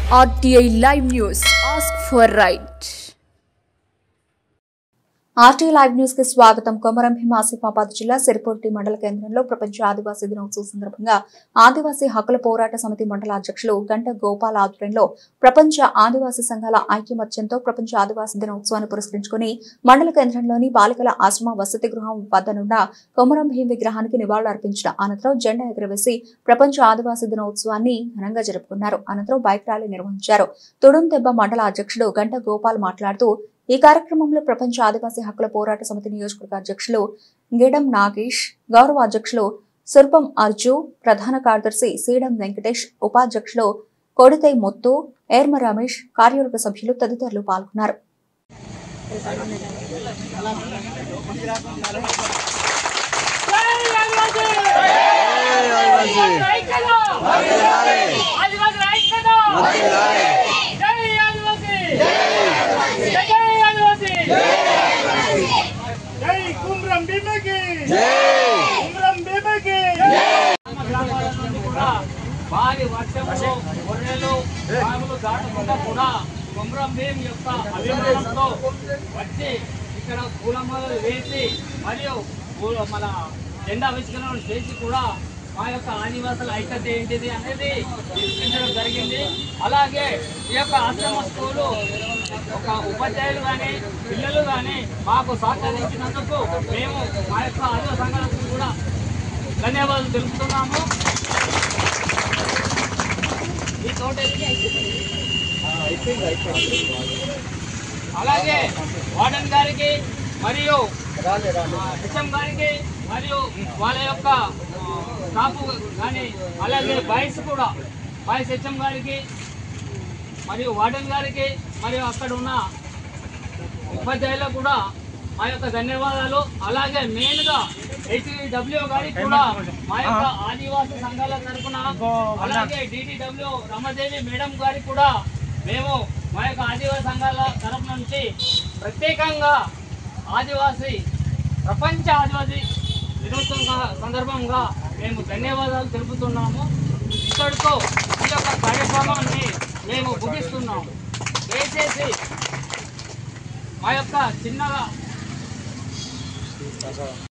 RTI Live News. Ask for right. RTI Live News కి స్వాగతం. కొమరం భీం ఆసిఫాబాద్ జిల్లా సిరిపూర్తి మండల కేంద్రంలో ప్రపంచ ఆదివాసీ దినోత్సవం సందర్భంగా ఆదివాసీ హక్కుల పోరాట సమితి మండల అధ్యక్షులు గంట గోపాల్ ఆధ్వర్యంలో ప్రపంచ ఆదివాసీ సంఘాల ఐక్యమత్యంతో ప్రపంచ ఆదివాసీ దినోత్సవాన్ని పురస్కరించుకుని మండల కేంద్రంలోని బాలికల ఆశ్రమ వసతి గృహం వద్దనున్న కొమరం భీం విగ్రహానికి నివాళులు అర్పించిన అనంతరం జెండా ఎగురవేసి ప్రపంచ ఆదివాసీ దినోత్సవాన్ని ఘనంగా జరుపుకున్నారు. అనంతరం బైక్ ర్యాలీ నిర్వహించారు. తుడుందెబ్బ మండల అధ్యక్షుడు గంట గోపాల్ మాట్లాడుతూ ఈ కార్యక్రమంలో ప్రపంచ ఆదివాసీ హక్కుల పోరాట సమితి నియోజకవర్గ అధ్యక్షులు గిడం నాగేష్, గౌరవ అధ్యక్షులు సుర్పం అర్జు, ప్రధాన కార్యదర్శి సీడం వెంకటేష్, ఉపాధ్యక్షులు కొడితై ముత్తు, ఏర్మ రమేష్, కార్యవర్గ సభ్యులు తదితరులు పాల్గొన్నారు. భారీ వర్షంలో గొర్రెలు బాగులు దాటకుండా కూడా కొమరం భీం యొక్క అభిమానంతో వచ్చి ఇక్కడ పూలమాలలు వేసి మరియు మన జెండా ఆవిష్కరణ చేసి కూడా మా యొక్క ఆదివాసుల ఐక్యత ఏంటిది అనేది నిరూపించడం జరిగింది. అలాగే ఈ యొక్క ఆశ్రమ స్కూలు ఒక ఉపాధ్యాయులు కానీ పిల్లలు కానీ మాకు సహకరించినందుకు మేము మా యొక్క ఆదివాసీ సంఘాలకు కూడా ధన్యవాదాలు తెలుపుతున్నాము. అలాగే వార్డెన్ గారికి మరియు హెచ్ఎం గారికి మరియు వాళ్ళ యొక్క స్టాఫ్ కానీ అలాగే బాయ్స్ కూడా బాయ్స్ హెచ్ఎం గారికి మరియు వార్డెన్ గారికి మరియు అక్కడ ఉన్న ఉపాధ్యాయులకు కూడా మా యొక్క ధన్యవాదాలు. అలాగే మెయిన్గా HDW గారికి కూడా మా యొక్క ఆదివాసీ సంఘాల తరఫున అలాగే DDW రమాదేవి మేడం గారికి కూడా మేము మా యొక్క ఆదివాసీ సంఘాల తరఫు నుంచి ప్రత్యేకంగా ప్రపంచ ఆదివాసీ దినోత్సవం సందర్భంగా మేము ధన్యవాదాలు తెలుపుతున్నాము. ఇక్కడితో ఈ యొక్క కార్యక్రమాన్ని మేము ముగిస్తున్నాము. దయచేసి మా యొక్క చిన్నగా